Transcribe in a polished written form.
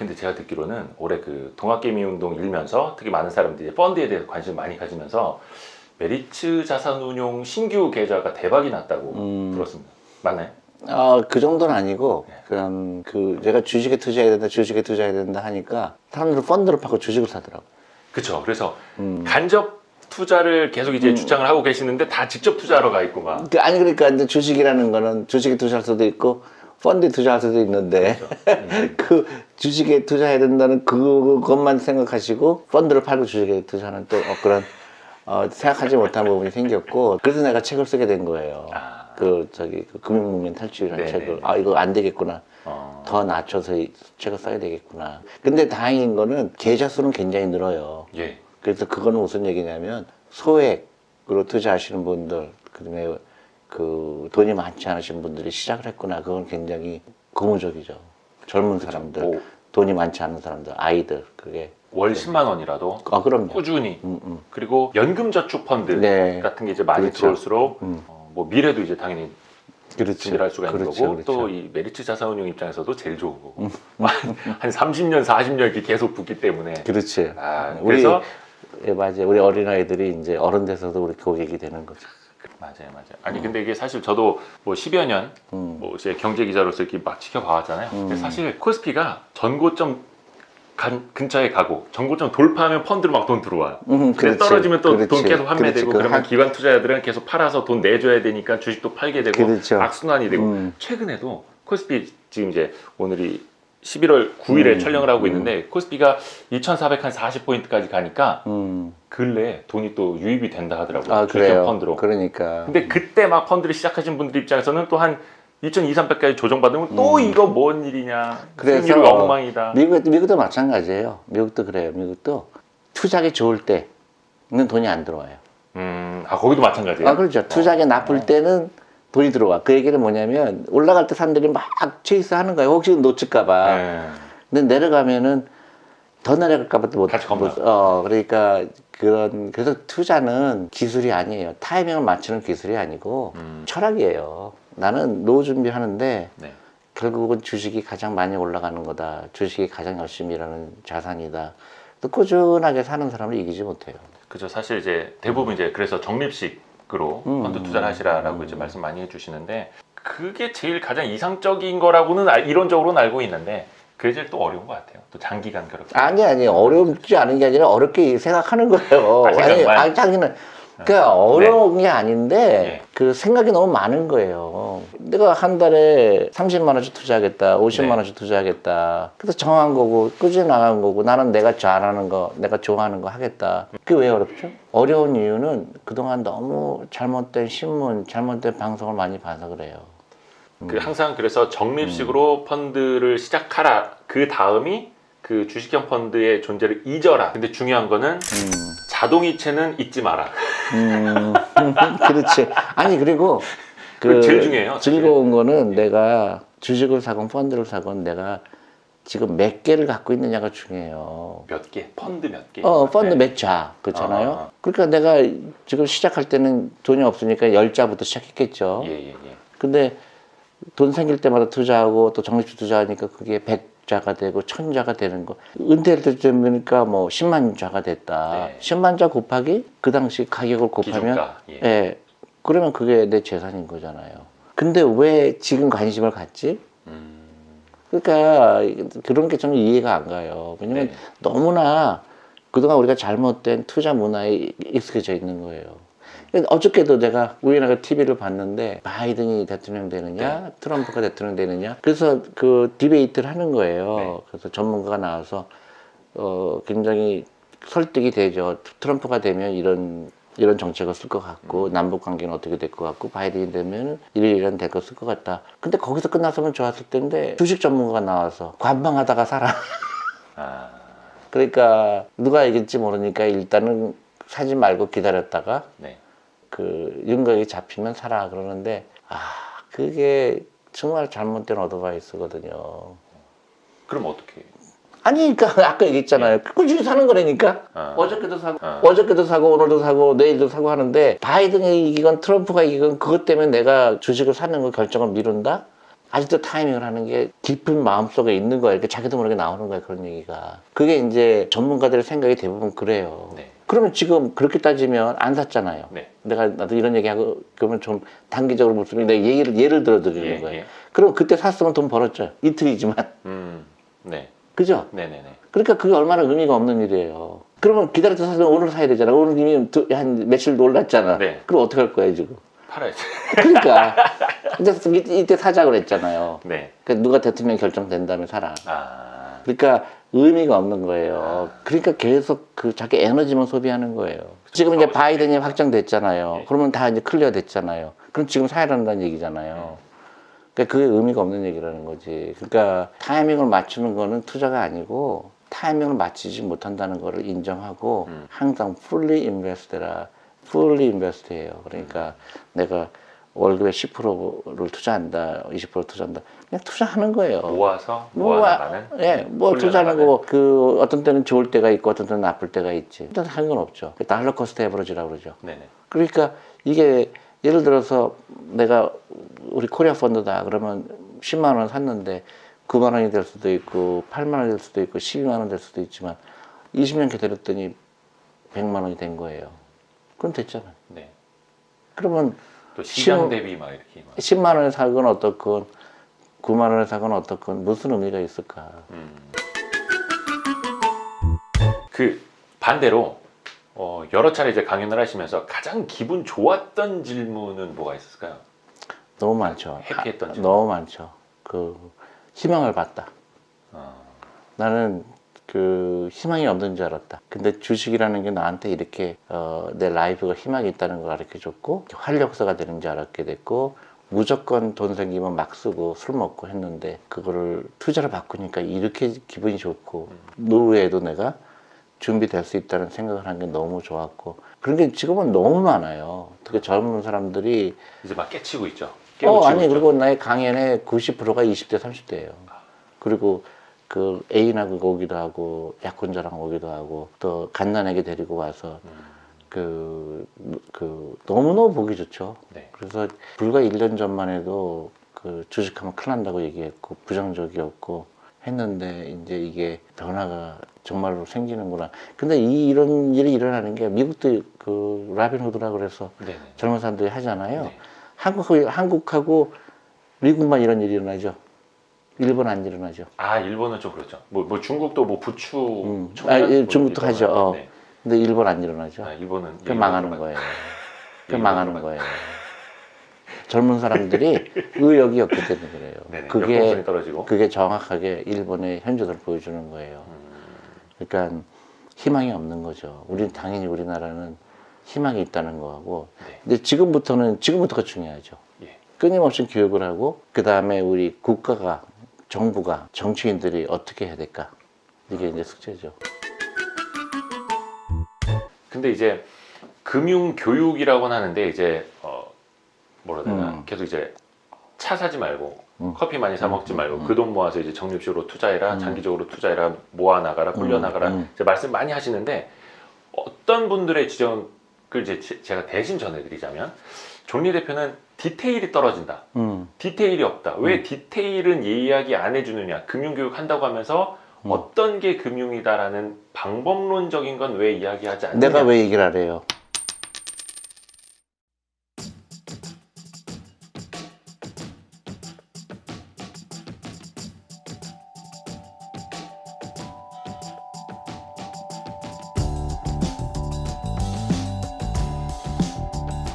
근데 제가 듣기로는 올해 그 동학개미 운동 일면서 특히 많은 사람들이 펀드에 대해서 관심을 많이 가지면서 메리츠 자산운용 신규 계좌가 대박이 났다고 들었습니다. 맞나요? 그 정도는 아니고 네. 그냥 내가 주식에 투자해야 된다 하니까 사람들은 펀드를 파고 주식을 사더라고. 그렇죠. 그래서 간접 투자를 계속 이제 주장을 하고 계시는데 다 직접 투자하러 가 있고 막. 아니 그러니까 이제 주식이라는 거는 주식에 투자할 수도 있고 펀드에 투자할 수도 있는데 그렇죠. 그 주식에 투자해야 된다는 그것만 생각하시고 펀드를 팔고 주식에 투자하는 또 그런 생각하지 못한 부분이 생겼고 그래서 내가 책을 쓰게 된 거예요. 그 금융국면 탈출이라는 네네네. 책을 이거 안 되겠구나. 더 낮춰서 이 책을 써야 되겠구나. 근데 다행인 거는 계좌 수는 굉장히 늘어요. 예. 그래서 그거는 무슨 얘기냐면 소액으로 투자하시는 분들 그다음에 그 돈이 많지 않으신 분들이 시작을 했구나. 그건 굉장히 고무적이죠. 젊은 사람들, 오. 돈이 많지 않은 사람들, 아이들 그게 월 10만 원이라도 그럼요. 꾸준히 그리고 연금저축 펀드 네. 같은 게 이제 많이 그렇죠. 들어올수록 뭐 미래도 이제 당연히 그렇지. 준비할 수가 있는 그렇죠, 거고 그렇죠. 또 이 메리츠 자산운용 입장에서도 제일 좋은 거고 한 30년, 40년 이렇게 계속 붙기 때문에 그렇지. 그래서 예, 맞아요. 우리 어린아이들이 이제 어른 돼서도 우리 고객이 되는 거죠. 맞아요. 아니 근데 이게 사실 저도 뭐 10여 년 뭐 이제 경제 기자로서 이렇게 막 지켜봐왔잖아요. 근데 사실 코스피가 전고점 근처에 가고 전고점 돌파하면 펀드로 막 돈 들어와요. 근데 그렇지, 떨어지면 또 돈 그렇지, 계속 환매되고 그렇지. 그러면 기관 투자자들은 계속 팔아서 돈 내줘야 되니까 주식도 팔게 되고 그렇죠. 악순환이 되고 최근에도 코스피 지금 이제 오늘이 11월 9일에 촬영을 하고 있는데 코스피가 2,440포인트까지 가니까 근래에 돈이 또 유입이 된다 하더라고요. 주식 펀드로. 그러니까. 근데 그때 막 펀드를 시작하신 분들 입장에서는 또 한 2,200~300까지 조정받으면 또 이거 뭔 일이냐. 수익률이 엉망이다. 미국도 마찬가지예요. 미국도 그래요. 미국도 투자하기 좋을 때는 돈이 안 들어와요. 거기도 마찬가지예요? 그렇죠. 투자하기 나쁠 때는 돈이 들어와. 그 얘기는 뭐냐면 올라갈 때 사람들이 막 체이스 하는 거예요. 혹시 놓칠까봐. 근데 내려가면은 더 내려갈까봐 또 같이 겁나. 그러니까 그래서 투자는 기술이 아니에요. 타이밍을 맞추는 기술이 아니고 철학이에요. 나는 노후 준비하는데 네. 결국은 주식이 가장 많이 올라가는 거다. 주식이 가장 열심히 일하는 자산이다. 또 꾸준하게 사는 사람을 이기지 못해요. 그죠. 사실 이제 대부분 이제 그래서 적립식으로 펀드 투자를 하시라라고 이제 말씀 많이 해주시는데 그게 제일 가장 이상적인 거라고는 이론적으로는 알고 있는데 그게 제일 또 어려운 것 같아요. 또 장기간 그렇게. 아니 어렵지 않은 게 아니라 어렵게 생각하는 거예요. 자기는 그러니까 어려운 게 아닌데 그 생각이 너무 많은 거예요. 내가 한 달에 30만 원씩 투자하겠다, 50만 원씩 투자하겠다. 그래서 정한 거고 꾸준히 나간 거고 나는 내가 잘하는 거, 내가 좋아하는 거 하겠다. 그게 왜 어렵죠? 어려운 이유는 그동안 너무 잘못된 신문, 잘못된 방송을 많이 봐서 그래요. 항상 그래서 적립식으로 펀드를 시작하라. 그 다음이 그 주식형 펀드의 존재를 잊어라. 근데 중요한 거는 자동이체는 잊지 마라. 그렇지. 아니 그리고 제일 중요해요. 사실. 즐거운 거는 내가 주식을 사건 펀드를 사건 내가 지금 몇 개를 갖고 있느냐가 중요해요. 몇 개? 펀드 몇 개? 펀드 몇 자, 그렇잖아요. 그러니까 내가 지금 시작할 때는 돈이 없으니까 10자부터 시작했겠죠. 예. 근데 돈 생길 때마다 투자하고 또 적립식 투자하니까 그게 100자가 되고 1000자가 되는 거. 은퇴할 때 되니까 뭐 10만 자가 됐다. 10만 자 곱하기 그 당시 가격을 곱하면 기준가. 그러면 그게 내 재산인 거잖아요. 근데 왜 지금 관심을 갖지? 그러니까 그런 게 좀 이해가 안 가요. 왜냐면 너무나 그동안 우리가 잘못된 투자 문화에 익숙해져 있는 거예요. 어저께도 내가 우연하게 TV를 봤는데 바이든이 대통령 되느냐 트럼프가 대통령 되느냐 그래서 그 디베이트를 하는 거예요. 그래서 전문가가 나와서 굉장히 설득이 되죠. 트럼프가 되면 이런 정책을 쓸 것 같고 남북 관계는 어떻게 될 것 같고 바이든이 되면 이런 될 거 쓸 것 같다. 근데 거기서 끝났으면 좋았을 텐데 주식 전문가가 나와서 관망하다가 살아. 그러니까 누가 이길지 모르니까 일단은 사지 말고 기다렸다가 그 윤곽이 잡히면 사라 그러는데 그게 정말 잘못된 어드바이스거든요. 그럼 어떻게? 아니 그러니까 아까 얘기했잖아요. 꾸준히 사는 거라니까. 어저께도 사고 오늘도 사고 내일도 사고 하는데 바이든이 이기건 트럼프가 이기건 그것 때문에 내가 주식을 사는 거 결정을 미룬다? 아직도 타이밍을 하는 게 깊은 마음속에 있는 거예요. 이렇게 자기도 모르게 나오는 거예요. 그런 얘기가. 그게 이제 전문가들의 생각이 대부분 그래요. 네. 그러면 지금 그렇게 따지면 안 샀잖아요. 네. 나도 이런 얘기하고 그러면 좀 단기적으로 묻으면 내가 예를 들어 드리는 예, 거예요. 예. 그럼 그때 샀으면 돈 벌었죠. 이틀이지만. 네. 그죠? 네네네. 그러니까 그게 얼마나 의미가 없는 일이에요. 그러면 기다려서 사서 오늘 사야 되잖아. 오늘 이미 한 며칠 놀랐잖아. 네. 그럼 어떻게 할 거야, 지금? 팔아야지. 그러니까. 이때 사자 그랬잖아요. 네. 그러니까 누가 대통령 결정된다면 사라. 아. 그러니까 의미가 없는 거예요. 그러니까 계속 그 자기 에너지만 소비하는 거예요. 지금 이제 바이든이 확정됐잖아요. 네. 그러면 다 이제 클리어 됐잖아요. 그럼 지금 사야 한다는 얘기잖아요. 그러니까 그게 의미가 없는 얘기라는 거지. 그러니까 타이밍을 맞추는 거는 투자가 아니고 타이밍을 맞추지 못한다는 거를 인정하고 항상 fully invest라. fully invest해요. 그러니까 내가 월급의 10%를 투자한다, 20% 투자한다. 그냥 투자하는 거예요. 모아서 모아나가는. 예, 뭐 투자하는 거고 그 어떤 때는 좋을 때가 있고 어떤 때는 나쁠 때가 있지. 일단 하는 건 없죠. 달러 코스트 에버리지라고 그러죠. 네네. 그러니까 이게 예를 들어서 내가 우리 코리아 펀드다 그러면 10만 원 샀는데 9만 원이 될 수도 있고 8만 원이 될 수도 있고 12만 원 될 수도 있지만 20년 기다렸더니 100만 원이 된 거예요. 그럼 됐잖아요. 네. 그러면 또 시장 대비 막 이렇게 막. 10만 원에 사건 어떻건 9만 원에 사건 어떻건 무슨 의미가 있을까? 그 반대로 여러 차례 이제 강연을 하시면서 가장 기분 좋았던 질문은 뭐가 있었을까요? 너무 많죠. 해피했던 질문. 너무 많죠. 그 희망을 봤다. 나는 그 희망이 없는 줄 알았다. 근데 주식이라는 게 나한테 이렇게 내 라이프가 희망이 있다는 걸 가르쳐 줬고 활력소가 되는 줄 알았게 됐고 무조건 돈 생기면 막 쓰고 술 먹고 했는데 그거를 투자로 바꾸니까 이렇게 기분이 좋고 노후에도 내가 준비될 수 있다는 생각을 한 게 너무 좋았고 그런 게 지금은 너무 많아요. 특히 젊은 사람들이 이제 막 깨치고 있죠. 깨우치고 아니 있죠. 그리고 나의 강연의 90%가 20대 30대예요. 그리고 그 애인하고 오기도 하고 약혼자랑 오기도 하고 또 갓난아기 데리고 와서 그 너무너무 보기 좋죠. 네. 그래서 불과 1년 전만 해도 그 주식하면 큰일 난다고 얘기했고 부정적이었고 했는데 이제 이게 변화가 정말로 생기는구나. 근데 이런 일이 일어나는 게 미국도 그 라빈후드라 그래서 네네. 젊은 사람들이 하잖아요. 네. 한국하고 미국만 이런 일이 일어나죠. 일본 안 일어나죠. 아 일본은 좀 그렇죠. 뭐 중국도 뭐 부추 중국도 하죠. 네. 근데 일본 안 일어나죠. 아, 일본은 그 망하는 거예요. 그 일본으로 망하는 가죠. 거예요. 젊은 사람들이 의욕이 없기 때문에 그래요. 네네. 그게 역동성이 떨어지고. 그게 정확하게 일본의 현재를 보여주는 거예요. 그러니까 희망이 없는 거죠. 당연히 우리나라는 희망이 있다는 거하고, 네. 근데 지금부터가 중요하죠. 예. 끊임없이 교육을 하고 그 다음에 우리 국가가 정부가 정치인들이 어떻게 해야 될까? 이게 이제 숙제죠. 근데 이제 금융 교육이라고는 하는데 이제 뭐라 해야 되나 계속 이제 차 사지 말고 커피 많이 사 먹지 말고 그 돈 모아서 이제 적립식으로 투자해라 장기적으로 투자해라 모아 나가라 불려 나가라 이제 말씀 많이 하시는데 어떤 분들의 지적을 이제 제가 대신 전해드리자면 존리 대표는 디테일이 떨어진다. 디테일이 없다. 왜 디테일은 이야기 안 해주느냐. 금융교육 한다고 하면서 어떤 게 금융이다라는 방법론적인 건 왜 이야기하지 않느냐. 내가 왜 얘기를 안 해요?